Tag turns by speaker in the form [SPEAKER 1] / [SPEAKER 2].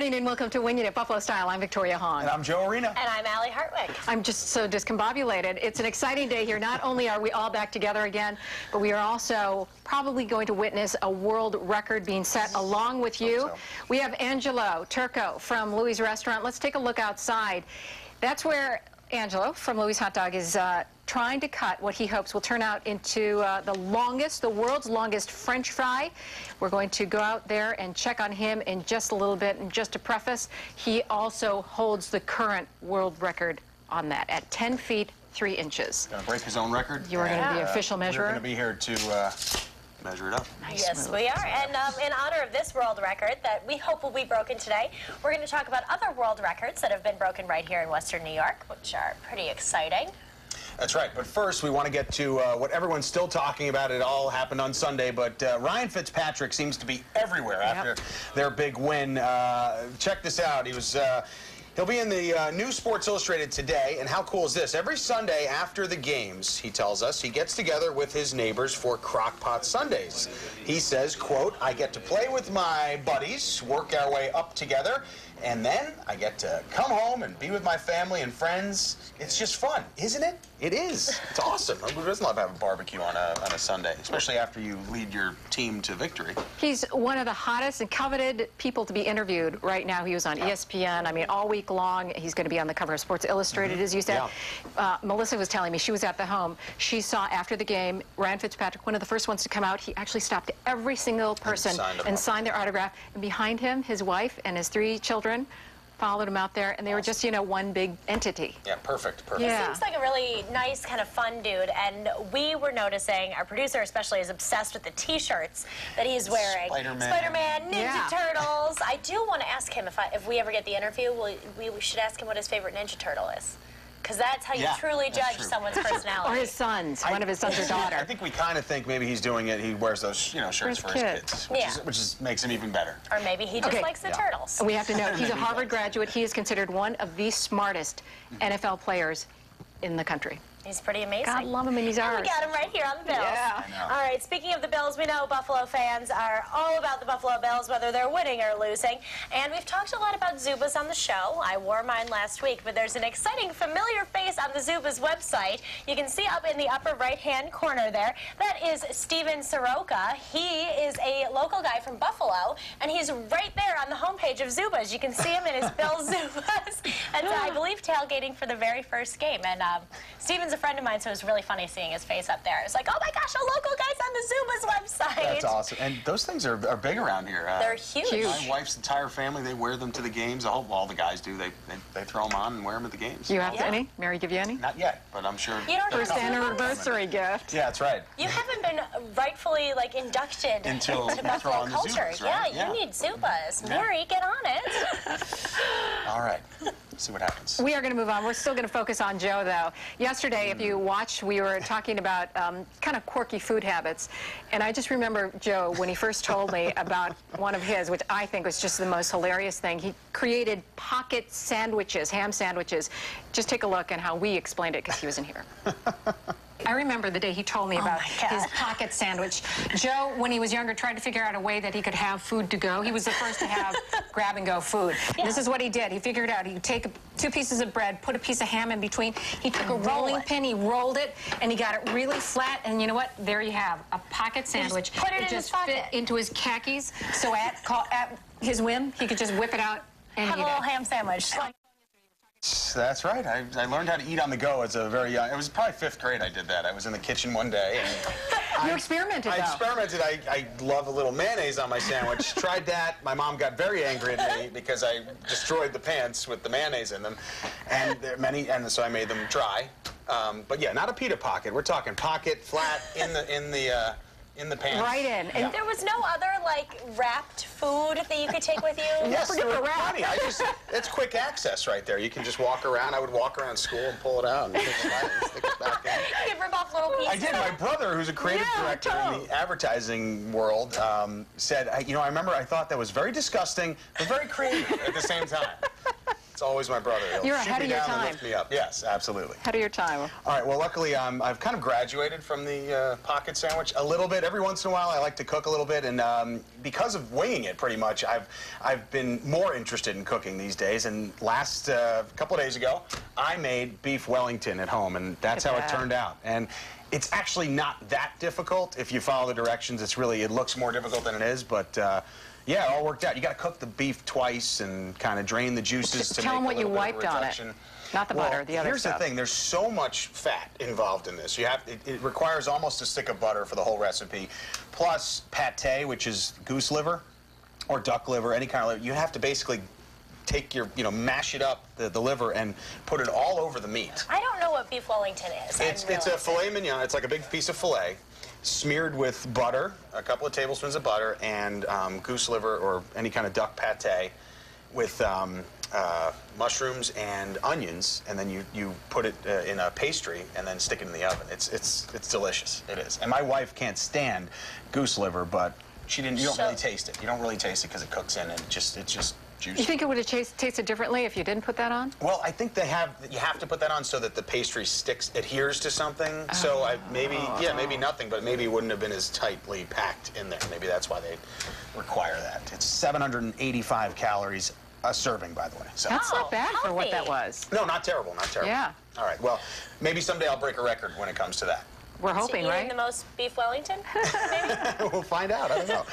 [SPEAKER 1] Good evening, welcome to Winging It Buffalo Style. I'm Victoria Hong.
[SPEAKER 2] And I'm Joe Arena.
[SPEAKER 3] And I'm Allie Hartwick.
[SPEAKER 1] I'm just so discombobulated. It's an exciting day here. Not only are we all back together again, but we are also probably going to witness a world record being set along with you.
[SPEAKER 2] So.
[SPEAKER 1] We have Angelo Turco from Louis' Restaurant. Let's take a look outside. That's where Angelo from Louis' Hot Dog is trying to cut what he hopes will turn out into the world's longest French fry. We're going to go out there and check on him in just a little bit. And just to preface, he also holds the current world record on that at 10 feet 3 inches.
[SPEAKER 2] Going to break his own record.
[SPEAKER 1] You are going to be the official measurer.
[SPEAKER 2] We're going to be here to measure it up.
[SPEAKER 1] Nice
[SPEAKER 3] yes,
[SPEAKER 1] move.
[SPEAKER 3] we are. And in honor of this world record that we hope will be broken today, we're going to talk about other world records that have been broken right here in Western New York, which are pretty exciting.
[SPEAKER 2] That's right. But first, we want to get to what everyone's still talking about. It all happened on Sunday, but Ryan Fitzpatrick seems to be everywhere after their big win. Check this out. He'll be in the new Sports Illustrated today, and how cool is this? Every Sunday after the games, he tells us, he gets together with his neighbors for Crockpot Sundays. He says, quote, I get to play with my buddies, work our way up together, and then I get to come home and be with my family and friends. It's just fun, isn't it? It is. It's awesome. Who doesn't love having a barbecue on a Sunday, especially after you lead your team to victory? He's
[SPEAKER 1] one of the hottest and coveted people to be interviewed right now. He was on ESPN. I mean, all week long. He's going to be on the cover of Sports Illustrated, as you said. Yeah. Melissa was telling me she was at the home. She saw after the game Ryan Fitzpatrick, one of the first ones to come out. He actually stopped every single person and signed their autograph. And behind him, his wife and his 3 children followed him out there, and they were just, you know, one big entity.
[SPEAKER 2] Yeah, perfect.
[SPEAKER 1] Yeah.
[SPEAKER 3] He seems like a really nice, kind of fun dude, and we were noticing, our producer especially is obsessed with the T-shirts that he's wearing. Spider-Man, Ninja Turtles. I do want to ask him, if we ever get the interview, we should ask him what his favorite Ninja Turtle is. Because that's how you truly judge someone's personality.
[SPEAKER 1] Or his sons, one of his sons or daughter.
[SPEAKER 2] I think we kind of think maybe he's doing it. He wears those, you know, shirts for his kids, which makes him even better.
[SPEAKER 3] Or maybe he just likes the turtles.
[SPEAKER 1] And we have to note, he's a Harvard graduate. He is considered one of the smartest NFL players in the country.
[SPEAKER 3] He's pretty amazing.
[SPEAKER 1] God love him, and he's ours.
[SPEAKER 3] We got him right here on the Bills.
[SPEAKER 1] Yeah.
[SPEAKER 3] All right, speaking of the Bills, we know Buffalo fans are all about the Buffalo Bills, whether they're winning or losing. And we've talked a lot about Zubaz on the show. I wore mine last week, but there's an exciting familiar face on the Zubaz website. You can see up in the upper right-hand corner there. That is Steven Soroka. He is a local guy from Buffalo, and he's right there on the homepage of Zubaz. You can see him in his Bills Zubaz. And I believe tailgating for the very first game. And Steven's a friend of mine, so it was really funny seeing his face up there. It's like, oh my gosh, a local guy's on the Zubaz website.
[SPEAKER 2] That's awesome. And those things are big around here.
[SPEAKER 3] They're huge.
[SPEAKER 2] My wife's entire family, they wear them to the games. All the guys do. They throw them on and wear them at the games.
[SPEAKER 1] You have any? Mary give you any?
[SPEAKER 2] Not yet, but I'm sure.
[SPEAKER 3] You don't
[SPEAKER 1] First anniversary gift.
[SPEAKER 2] Yeah, that's right.
[SPEAKER 3] You haven't been rightfully inducted into Buffalo culture.
[SPEAKER 2] Zubaz, right?
[SPEAKER 3] You need Zubaz. Mary, get on it.
[SPEAKER 2] All right. See what happens.
[SPEAKER 1] We are going to move on. We're still going to focus on Joe, though. Yesterday, if you watched, we were talking about kind of quirky food habits. And I just remember Joe, when he first told me about one of his, which I think was just the most hilarious thing. He created pocket sandwiches, ham sandwiches. Just take a look at how we explained it, because he wasn't here. I remember the day he told me about his pocket sandwich. Joe, when he was younger, tried to figure out a way that he could have food to go. He was the first to have grab-and-go food. Yeah. This is what he did. He figured out he would take 2 pieces of bread, put a piece of ham in between. He took a rolling pin, he rolled it, and he got it really flat. And you know what? There you have a pocket sandwich.
[SPEAKER 3] Put it in his pocket.
[SPEAKER 1] Fit into his khakis. So at his whim, he could just whip it out and
[SPEAKER 3] have
[SPEAKER 1] eat
[SPEAKER 3] a little
[SPEAKER 1] it.
[SPEAKER 3] ham sandwich.
[SPEAKER 2] That's right. I learned how to eat on the go as a very young. It was probably 5th grade I did that. I was in the kitchen one day. And
[SPEAKER 1] you experimented, though.
[SPEAKER 2] I experimented. I love a little mayonnaise on my sandwich. Tried that. My mom got very angry at me because I destroyed the pants with the mayonnaise in them. And so I made them dry. But yeah, not a pita pocket. We're talking pocket, flat, in the pants.
[SPEAKER 1] Right in.
[SPEAKER 3] And there was no other, wrapped food that you could take with you?
[SPEAKER 2] Yes, there were plenty. It's quick access right there. You can just walk around. I would walk around school and pull it out and stick it back in.
[SPEAKER 3] You could rip off little pieces.
[SPEAKER 2] I did. My brother, who's a creative director in the advertising world, said, I remember I thought that was very disgusting, but very creative at the same time. It's always my brother. He'll
[SPEAKER 1] You're
[SPEAKER 2] shoot
[SPEAKER 1] ahead
[SPEAKER 2] me
[SPEAKER 1] of your
[SPEAKER 2] down and
[SPEAKER 1] time.
[SPEAKER 2] lift me up. Yes, absolutely.
[SPEAKER 1] Ahead of your time.
[SPEAKER 2] All right, well, luckily, I've kind of graduated from the pocket sandwich a little bit. Every once in a while, I like to cook a little bit, and because of winging it pretty much, I've been more interested in cooking these days, and last couple of days ago, I made beef Wellington at home, and that's how it turned out. And it's actually not that difficult if you follow the directions. It looks more difficult than it is, but yeah, it all worked out. You got to cook the beef twice and kind of drain the juices to
[SPEAKER 1] Tell them
[SPEAKER 2] make
[SPEAKER 1] what
[SPEAKER 2] a
[SPEAKER 1] you
[SPEAKER 2] little bit of
[SPEAKER 1] wiped on it.
[SPEAKER 2] reduction.
[SPEAKER 1] Not the butter, the other
[SPEAKER 2] here's
[SPEAKER 1] stuff.
[SPEAKER 2] the thing. There's so much fat involved in this. It requires almost a stick of butter for the whole recipe, plus pate, which is goose liver or duck liver, any kind of liver. You have to basically take mash it up, the liver, and put it all over the meat.
[SPEAKER 3] I don't know what beef Wellington is.
[SPEAKER 2] It's a filet mignon. It's like a big piece of filet, smeared with butter, a couple of tablespoons of butter, and goose liver or any kind of duck pate with mushrooms and onions, and then you put it in a pastry and then stick it in the oven. It's delicious. It is. And my wife can't stand goose liver, but you don't really taste it. You don't really taste it because it cooks in, and it's just juicy.
[SPEAKER 1] You think it would have tasted differently if you didn't put that on?
[SPEAKER 2] Well, I think you have to put that on so that the pastry adheres to something. So maybe nothing, but maybe it wouldn't have been as tightly packed in there. Maybe that's why they require that. It's 785 calories a serving, by the way. So.
[SPEAKER 1] That's not bad for what that was.
[SPEAKER 2] No, not terrible, not terrible.
[SPEAKER 1] Yeah.
[SPEAKER 2] All right, well, maybe someday I'll break a record when it comes to that.
[SPEAKER 1] We're hoping,
[SPEAKER 3] Eating
[SPEAKER 1] right?
[SPEAKER 3] the most beef Wellington, maybe?
[SPEAKER 2] We'll find out. I don't know.